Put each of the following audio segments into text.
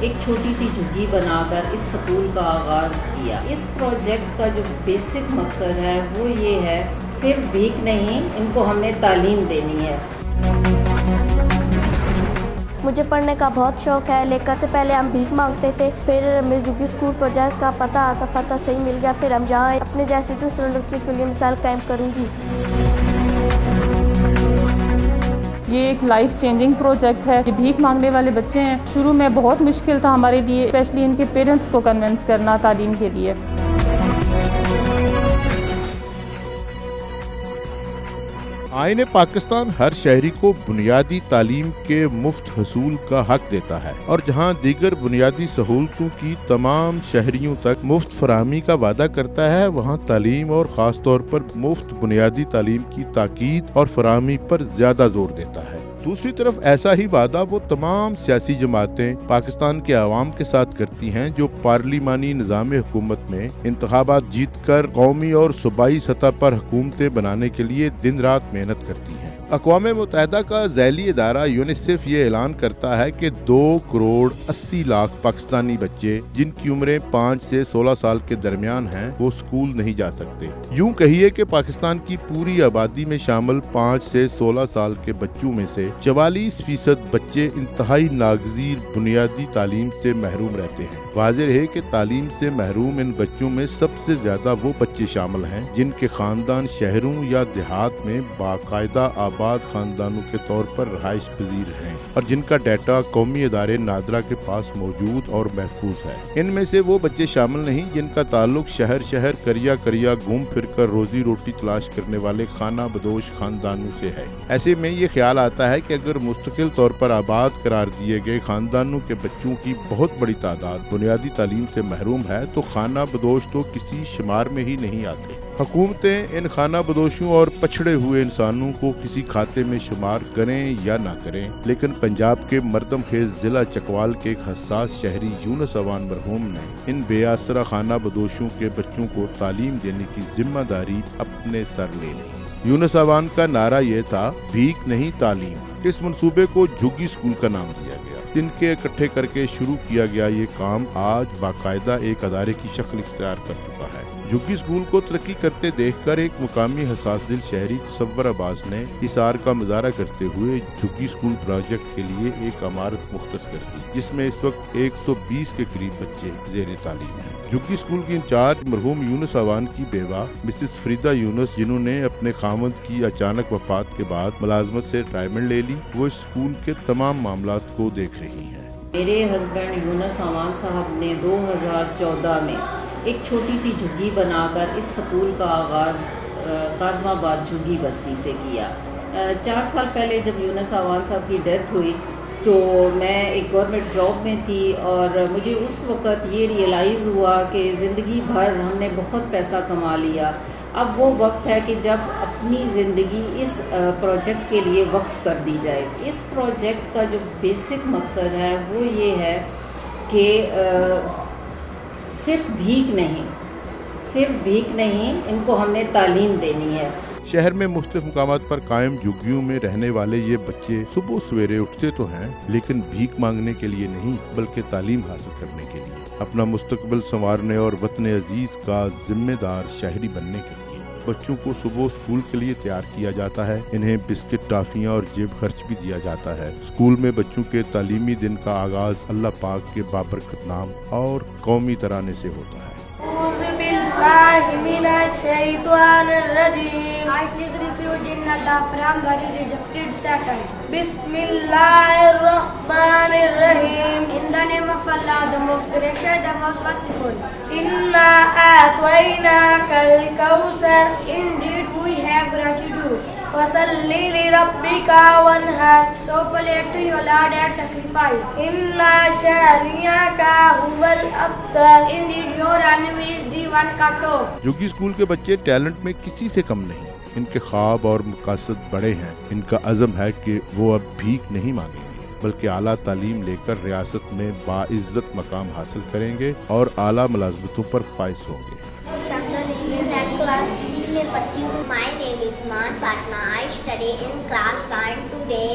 ایک چھوٹی سی جھگی بنا کر اس سکول کا آغاز کیا۔ اس پروجیکٹ کا جو بیسک مقصد ہے وہ یہ ہے، صرف بھیک نہیں، ان کو ہم نے تعلیم دینی ہے۔ مجھے پڑھنے کا بہت شوق ہے، لیکن سے پہلے ہم بھیک مانگتے تھے، پھر ہمیں جھگی اسکول پروجیکٹ کا پتہ صحیح مل گیا، پھر ہم جہاں اپنے جیسی دوسرے لڑکیوں کے لیے مثال قائم کروں گی۔ یہ ایک لائف چینجنگ پروجیکٹ ہے۔ یہ بھیک مانگنے والے بچے ہیں، شروع میں بہت مشکل تھا ہمارے لیے، اسپیشلی ان کے پیرنٹس کو کنونس کرنا تعلیم کے لیے۔ آئین پاکستان ہر شہری کو بنیادی تعلیم کے مفت حصول کا حق دیتا ہے، اور جہاں دیگر بنیادی سہولتوں کی تمام شہریوں تک مفت فراہمی کا وعدہ کرتا ہے، وہاں تعلیم اور خاص طور پر مفت بنیادی تعلیم کی تاکید اور فراہمی پر زیادہ زور دیتا ہے۔ دوسری طرف ایسا ہی وعدہ وہ تمام سیاسی جماعتیں پاکستان کے عوام کے ساتھ کرتی ہیں جو پارلیمانی نظام حکومت میں انتخابات جیت کر قومی اور صوبائی سطح پر حکومتیں بنانے کے لیے دن رات محنت کرتی ہیں۔ اقوام متحدہ کا ذیلی ادارہ یونیسیف یہ اعلان کرتا ہے کہ 2,80,00,000 پاکستانی بچے جن کی عمریں 5 سے 16 سال کے درمیان ہیں وہ سکول نہیں جا سکتے۔ یوں کہیے کہ پاکستان کی پوری آبادی میں شامل 5 سے 16 سال کے بچوں میں سے 44% بچے انتہائی ناگزیر بنیادی تعلیم سے محروم رہتے ہیں۔ واضح ہے کہ تعلیم سے محروم ان بچوں میں سب سے زیادہ وہ بچے شامل ہیں جن کے خاندان شہروں یا دیہات میں باقاعدہ آباد خاندانوں کے طور پر رہائش پذیر ہیں، اور جن کا ڈیٹا قومی ادارے نادرا کے پاس موجود اور محفوظ ہے۔ ان میں سے وہ بچے شامل نہیں جن کا تعلق شہر شہر کریا گھوم پھر کر روزی روٹی تلاش کرنے والے خانہ بدوش خاندانوں سے ہے۔ ایسے میں یہ خیال آتا ہے کہ اگر مستقل طور پر آباد قرار دیے گئے خاندانوں کے بچوں کی بہت بڑی تعداد بنیادی تعلیم سے محروم ہے تو خانہ بدوش تو کسی شمار میں ہی نہیں آتے۔ حکومتیں ان خانہ بدوشوں اور پچھڑے ہوئے انسانوں کو کسی کھاتے میں شمار کریں یا نہ کریں، لیکن پنجاب کے مردم خیز ضلع چکوال کے ایک حساس شہری یونس اوان مرحوم نے ان بے آسرا خانہ بدوشوں کے بچوں کو تعلیم دینے کی ذمہ داری اپنے سر لے لی۔ یونس اوان کا نعرہ یہ تھا، بھیک نہیں تعلیم۔ اس منصوبے کو جھگی اسکول کا نام دیا گیا۔ دن کے اکٹھے کر کے شروع کیا گیا یہ کام آج باقاعدہ ایک ادارے کی شکل اختیار کر چکا ہے۔ جھگی اسکول کو ترقی کرتے دیکھ کر ایک مقامی حساس دل شہری تصور عباس نے اثار کا مظاہرہ کرتے ہوئے جھگی اسکول پروجیکٹ کے لیے ایک عمارت مختص کر دی، جس میں اس وقت 120 کے قریب بچے زیر تعلیم ہیں۔ جھگی اسکول کی انچارج مرحوم یونس اوان کی بیوہ مسز فریدہ یونس، جنہوں نے اپنے خاوند کی اچانک وفات کے بعد ملازمت سے ریٹائرمنٹ لے لی، وہ اس اسکول کے تمام معاملات کو دیکھ رہی ہیں۔ میرے ہسبینڈ یونس اوان صاحب نے 2014 میں ایک چھوٹی سی جھگی بنا کر اس سکول کا آغاز قاسم آباد جھگی بستی سے کیا۔ 4 سال پہلے جب یونس اوان صاحب کی ڈیتھ ہوئی تو میں ایک گورنمنٹ جاب میں تھی، اور مجھے اس وقت یہ ریئلائز ہوا کہ زندگی بھر ہم نے بہت پیسہ کما لیا، اب وہ وقت ہے کہ جب اپنی زندگی اس پروجیکٹ کے لیے وقف کر دی جائے۔ اس پروجیکٹ کا جو بیسک مقصد ہے وہ یہ ہے کہ صرف بھیک نہیں، ان کو ہم نے تعلیم دینی ہے۔ شہر میں مختلف مقامات پر قائم جھگیوں میں رہنے والے یہ بچے صبح سویرے اٹھتے تو ہیں، لیکن بھیک مانگنے کے لیے نہیں بلکہ تعلیم حاصل کرنے کے لیے، اپنا مستقبل سنوارنے اور وطن عزیز کا ذمہ دار شہری بننے کے لیے۔ بچوں کو صبح اسکول کے لیے تیار کیا جاتا ہے، انہیں بسکٹ، ٹافیاں اور جیب خرچ بھی دیا جاتا ہے۔ اسکول میں بچوں کے تعلیمی دن کا آغاز اللہ پاک کے بابرکت نام اور قومی ترانے سے ہوتا ہے۔ I seek refuge in Allah from the rejected Satan. Bismillahirrahmanirrahim. In the name of Allah, the most gracious, the most merciful. Inna a'twaynakal kawthar. Indeed, we have granted you. Fasalli li rabbika wanhar. So collect to your Lord and sacrifice. Inna shaniyaka huwal abtar. Indeed, your enemy is the one cut off. جھگی school کے بچے talent میں کسی سے کم نہیں، ان کے خواب اور مقاصد بڑے ہیں۔ ان کا عزم ہے کہ وہ اب بھیک نہیں مانگیں گے بلکہ اعلیٰ تعلیم لے کر ریاست میں باعزت مقام حاصل کریں گے اور اعلیٰ ملازمتوں پر فائز ہوں گے۔ My name is Man Fatma Aisha. study in class 1 today.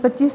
25